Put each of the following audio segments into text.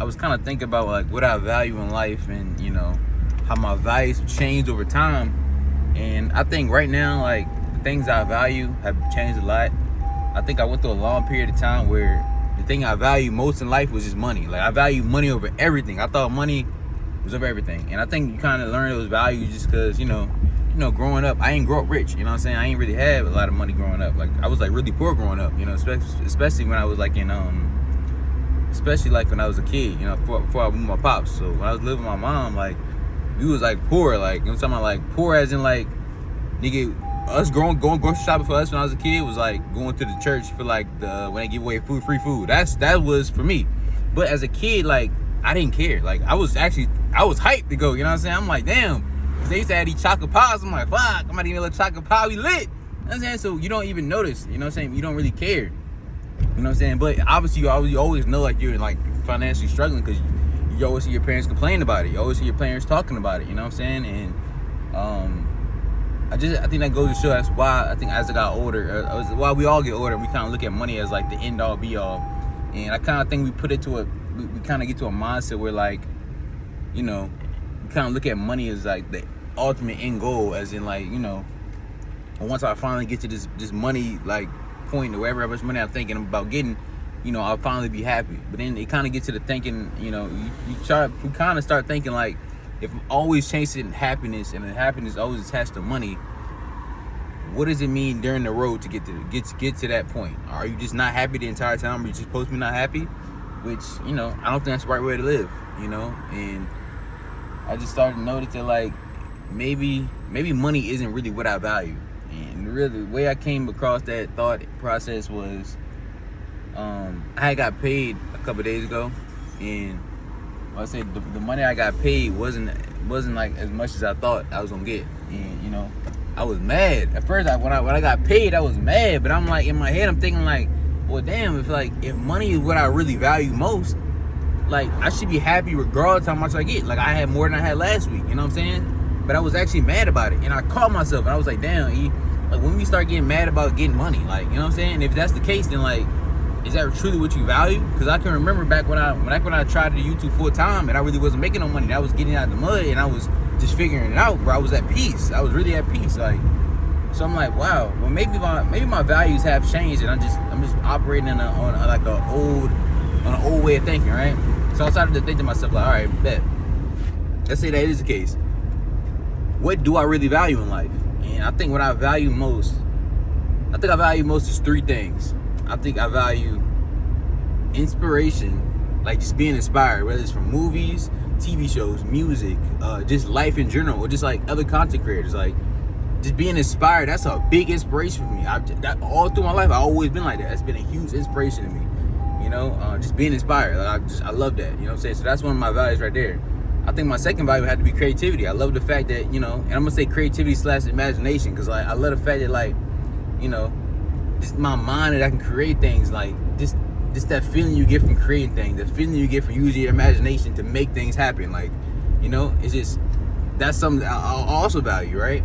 I was kind of thinking about like what I value in life, and how my values have changed over time. And I think right now, like, the things I value have changed a lot. I think I went through a long period of time where the thing I value most in life was just money. Like, I value money over everything. I thought money was over everything. And I think you kind of learn those values just because, growing up, I ain't grow up rich. You know what I'm saying? I ain't really have a lot of money growing up. Like, I was like really poor growing up, especially when I was like especially like when I was a kid, before I moved my pops. So when I was living with my mom, like, we was like poor, like, I'm talking about like poor as in like, nigga, us going grocery shopping for us when I was a kid was like going to the church for like when they give away free food. That was for me. But as a kid, like, I didn't care. Like, I was hyped to go, you know what I'm saying? I'm like, damn. They used to have these chocolate pies. I'm like, fuck, I'm about to eat a little chocolate pie, we lit. You know what I'm saying? So you don't even notice, you know what I'm saying? You don't really care. You know what I'm saying? But obviously you always know like you're like financially struggling because you always see your parents complain about it. You always see your parents talking about it, you know what I'm saying? And I think that goes to show that's why I think as I got older, while we all get older, we kind of look at money as like the end all be all. And I kind of think we put it to we kind of get to a mindset where like, we kind of look at money as like the ultimate end goal, as in like, once I finally get to this money like point or wherever how much money I'm thinking about getting, I'll finally be happy. But then it kind of gets to the thinking, you kind of start thinking like, if I'm always chasing happiness and the happiness always attached to money, what does it mean during the road to get to that point? Are you just not happy the entire time? Are you just supposed to be not happy? Which, I don't think that's the right way to live, and I just started to notice that like maybe money isn't really what I value. And really the way I came across that thought process was I had got paid a couple days ago, and I said the money I got paid wasn't like as much as I thought I was gonna get. And I was mad at first. When I got paid, I was mad, but I'm like, in my head I'm thinking like, well, damn, if money is what I really value most, like, I should be happy regardless how much I get. Like, I had more than I had last week, you know what I'm saying? But I was actually mad about it, and I caught myself, and I was like, damn, like, when we start getting mad about getting money, like, you know what I'm saying? And if that's the case, then like, is that truly what you value? Because I can remember back when I tried to do YouTube full time, and I really wasn't making no money. I was getting out of the mud, and I was just figuring it out, bro. I was at peace. I was really at peace, like. So I'm like, wow. Well, maybe my values have changed, and I'm just operating on an old way of thinking, right? So I started to think to myself, like, all right, bet. Let's say that is the case. What do I really value in life? And I think what I value most is three things. I think I value inspiration, like just being inspired, whether it's from movies, TV shows, music, just life in general, or just like other content creators. Like, just being inspired, that's a big inspiration for me. That all through my life, I've always been like that. That's been a huge inspiration to me. Just being inspired. Like, I love that. You know what I'm saying? So that's one of my values right there. I think my second value had to be creativity. I love the fact that, and I'm gonna say creativity / imagination, because like I love the fact that like, just my mind that I can create things, like just that feeling you get from creating things, the feeling you get from using your imagination to make things happen. Like, it's just, that's something that I also value, right?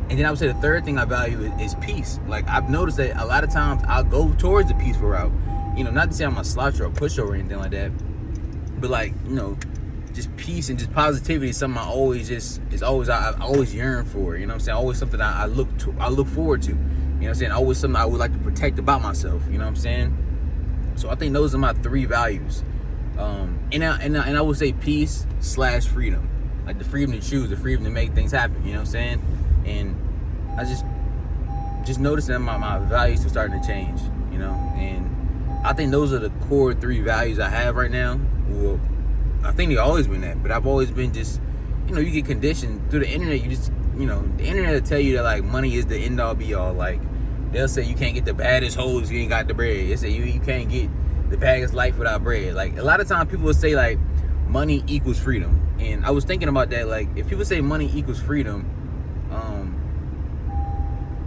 And then I would say the third thing I value is peace. Like, I've noticed that a lot of times I'll go towards the peaceful route. Not to say I'm a sloucher or pushover or anything like that, but like, just peace and just positivity is something I always yearn for. You know what I'm saying? Always something I look forward to. You know what I'm saying? Always something I would like to protect about myself. You know what I'm saying? So I think those are my three values. And I would say peace / freedom. Like the freedom to choose, the freedom to make things happen. You know what I'm saying? And I just noticed that my values are starting to change. And I think those are the core three values I have right now. Well, I think they've always been that, but I've always been just, you get conditioned through the internet. You just, the internet will tell you that like money is the end all be all. Like, they'll say you can't get the baddest hoes if you ain't got the bread. They say you can't get the baddest life without bread. Like, a lot of times people will say like money equals freedom. And I was thinking about that. Like, if people say money equals freedom,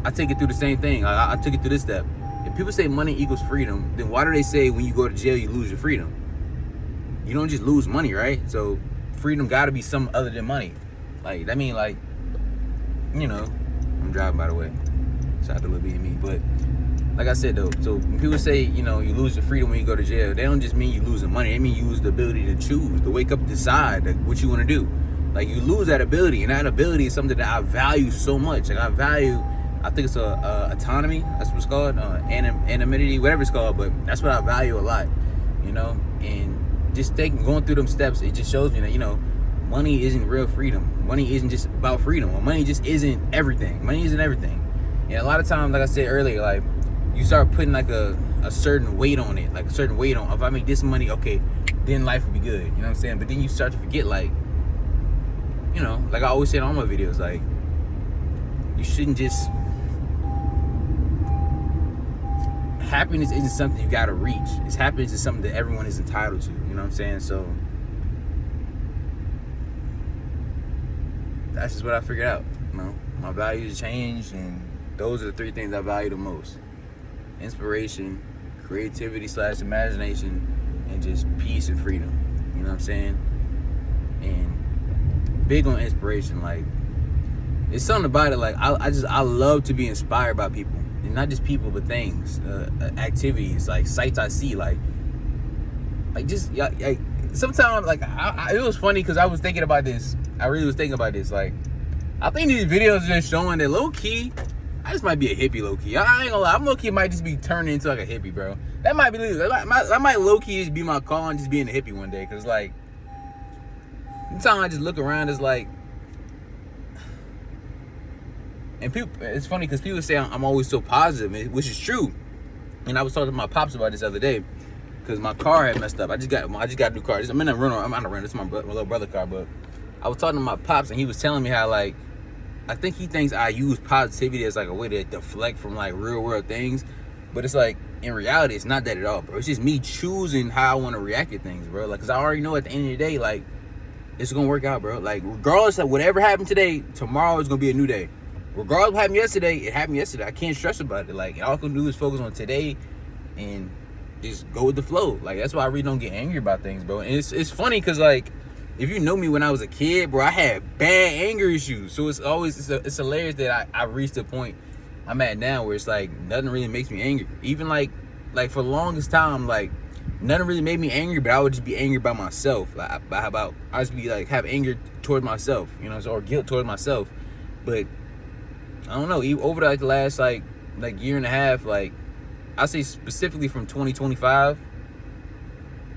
I take it through the same thing. I took it through this step. If people say money equals freedom, then why do they say when you go to jail you lose your freedom? You don't just lose money, right? So freedom got to be something other than money. Like, that mean, like, I'm driving, by the way. Shout out to Lil B and me. But like I said though, so when people say, you know, you lose your freedom when you go to jail, they don't just mean you losing money. They mean you lose the ability to choose, to wake up, decide what you want to do. Like, you lose that ability, and that ability is something that I value so much. Like, I think it's autonomy. That's what it's called, anonymity, whatever it's called. But that's what I value a lot, you know. And just going through them steps, it just shows me that, you know, money isn't real freedom. Money isn't just about freedom. Money just isn't everything. Money isn't everything. And a lot of times, like I said earlier, like, you start putting like a certain weight on it, like a certain weight on, if I make this money, okay, then life will be good. You know what I'm saying? But then you start to forget, like, you know, like I always say in all my videos, like, you shouldn't just, happiness isn't something you gotta reach. Happiness is something that everyone is entitled to. You know what I'm saying? So that's just what I figured out. You know, my values changed, and those are the 3 things I value the most: inspiration, creativity / imagination, and just peace and freedom. You know what I'm saying? And big on inspiration. Like, it's something about it. Like, I love to be inspired by people, and not just people, but things, activities, like sights I see. Like just like sometimes, like it was funny because I was thinking about this. I really was thinking about this. Like, I think these videos are just showing that low key, I just might be a hippie low key. I ain't gonna lie, I'm low key might just be turning into like a hippie, bro. That might be, that might low key just be my call and just being a hippie one day. Cause like, sometimes I just look around, it's like, and people, it's funny because people say I'm always so positive, which is true. And I was talking to my pops about this the other day because my car had messed up. I just got a new car. I'm in a rental. I'm not a rental. It's my little brother car. But I was talking to my pops, and he was telling me how, like, I think he thinks I use positivity as like a way to deflect from like real world things. But it's like, in reality, it's not that at all, bro. It's just me choosing how I want to react to things, bro. Like, cause I already know at the end of the day, like, it's gonna work out, bro. Like, regardless of whatever happened today, tomorrow is gonna be a new day. Regardless of what happened yesterday, it happened yesterday. I can't stress about it. Like, all I can do is focus on today and just go with the flow. Like, that's why I really don't get angry about things, bro. And it's funny because, like, if you know me when I was a kid, bro, I had bad anger issues. So it's hilarious that I reached the point I'm at now where it's like nothing really makes me angry. Even like for the longest time, like, nothing really made me angry, but I would just be angry by myself. Like, I just be like, have anger toward myself, you know, or guilt toward myself. But I don't know, over like the last like year and a half, like, I say specifically from 2025,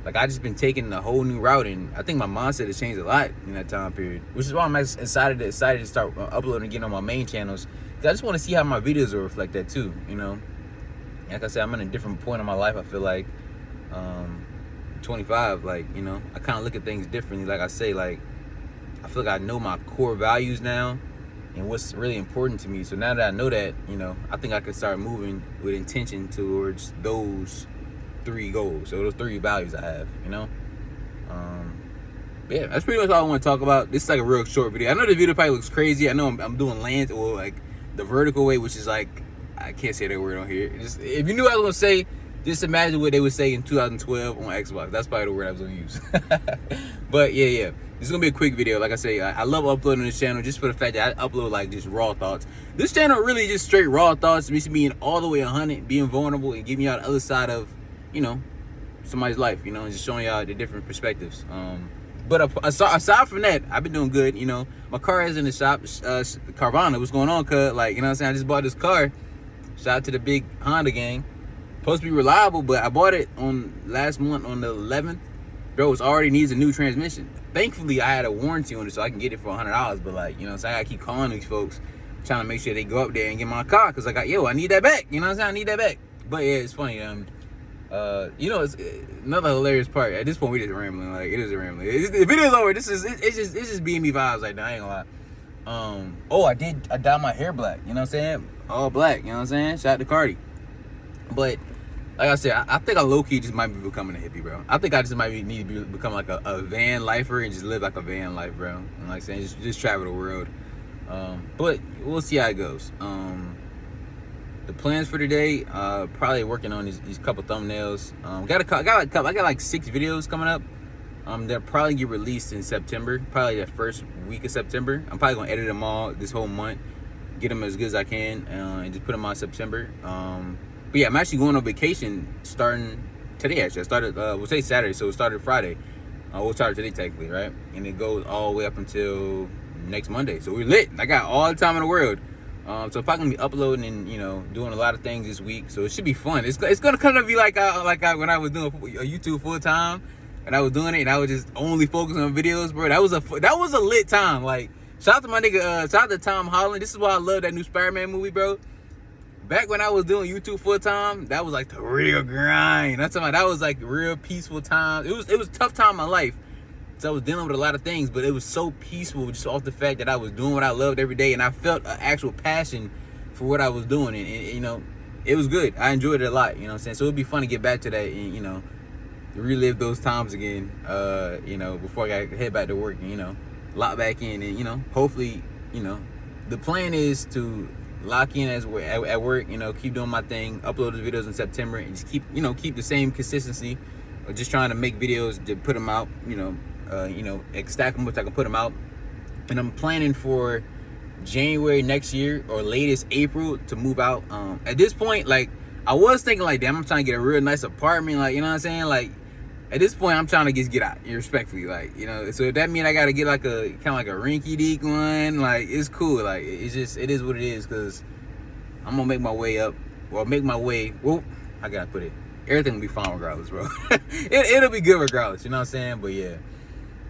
like, I just been taking a whole new route, and I think my mindset has changed a lot in that time period, which is why I'm excited to start uploading again on my main channels, because I just want to see how my videos will reflect that too, you know. Like I said, I'm in a different point in my life. I feel like 25, like, you know, I kind of look at things differently. Like I say, like, I feel like I know my core values now and what's really important to me. So now that I know that, you know, I think I can start moving with intention towards those 3 goals, or those 3 values I have, you know. But yeah, that's pretty much all I want to talk about. This is like a real short video. I know the video probably looks crazy. I know I'm doing land, or like the vertical way, which is like, I can't say that word on here. Just, if you knew what I was gonna say, just imagine what they would say in 2012 on Xbox. That's probably the word I was gonna use. But yeah, this is gonna be a quick video. Like I say, I love uploading this channel just for the fact that I upload like just raw thoughts. This channel really just straight raw thoughts, me being all the way 100, being vulnerable, and giving y'all the other side of, you know, somebody's life, you know, and just showing y'all the different perspectives. But aside from that, I've been doing good, you know. My car is in the shop. Carvana, what's going on, cuz? Like, you know what I'm saying? I just bought this car. Shout out to the big Honda gang. Supposed to be reliable, but I bought it on last month on the 11th. Bro, it already needs a new transmission. Thankfully, I had a warranty on it, so I can get it for $100. But, like, you know, so I gotta keep calling these folks, trying to make sure they go up there and get my car, because I got, I need that back. You know what I'm saying? I need that back. But yeah, it's funny. You know, it's another hilarious part. At this point, we just rambling. Like, it is a rambling. The video's over. It's just being me vibes right now. I ain't gonna lie. I dyed my hair black. You know what I'm saying? All black. You know what I'm saying? Shout out to Cardi. But like I said, I think I low-key just might be becoming a hippie, bro. I think I just might need to become like a van lifer and just live like a van life, bro. And like saying, just travel the world. But we'll see how it goes. The plans for today, probably working on these couple thumbnails. I got like 6 videos coming up. They'll probably get released in September, probably that first week of September. I'm probably gonna edit them all this whole month, get them as good as I can, and just put them on September. But yeah, I'm actually going on vacation starting today. Actually, I started. We'll say Saturday, so it started Friday. We'll start today technically, right? And it goes all the way up until next Monday. So we're lit. I got all the time in the world. So if I can be uploading and doing a lot of things this week, so it should be fun. It's gonna kind of be like when I was doing YouTube full time, and I was doing it, and I was just only focusing on videos, bro. That was a lit time. Like, shout out to my nigga, shout out to Tom Holland. This is why I love that new Spider-Man movie, bro. Back when I was doing YouTube full time, that was like the real grind. That's about that was like real peaceful time. It was a tough time in my life. So I was dealing with a lot of things, but it was so peaceful just off the fact that I was doing what I loved every day, and I felt an actual passion for what I was doing, and it was good. I enjoyed it a lot, you know what I'm saying? So it'd be fun to get back to that and, relive those times again, before I got head back to work and, lock back in and, hopefully, the plan is to lock in at work, keep doing my thing, upload the videos in September, and just keep the same consistency of just trying to make videos to put them out, stack them up so I can put them out. And I'm planning for January next year or latest April to move out. At this point, like, I was thinking like, damn, I'm trying to get a real nice apartment, like, you know what I'm saying? Like, at this point, I'm trying to just get out, respectfully, like, so if that means I got to get like a kind of like a rinky-dink one, like, it's cool. Like, it is what it is, because I'm going to make my way up, or make my way, well, how can I put it? Everything will be fine regardless, bro. It'll be good regardless, you know what I'm saying? But yeah,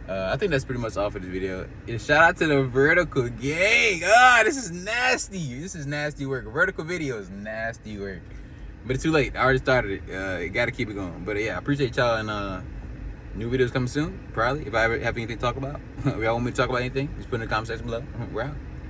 I think that's pretty much all for this video. And shout out to the vertical gang. This is nasty. This is nasty work. Vertical video is nasty work. But it's too late. I already started it. Got to keep it going. But yeah, I appreciate y'all, and new videos coming soon, probably. If I ever have anything to talk about, if y'all want me to talk about anything, just put in the comment section below. We're out.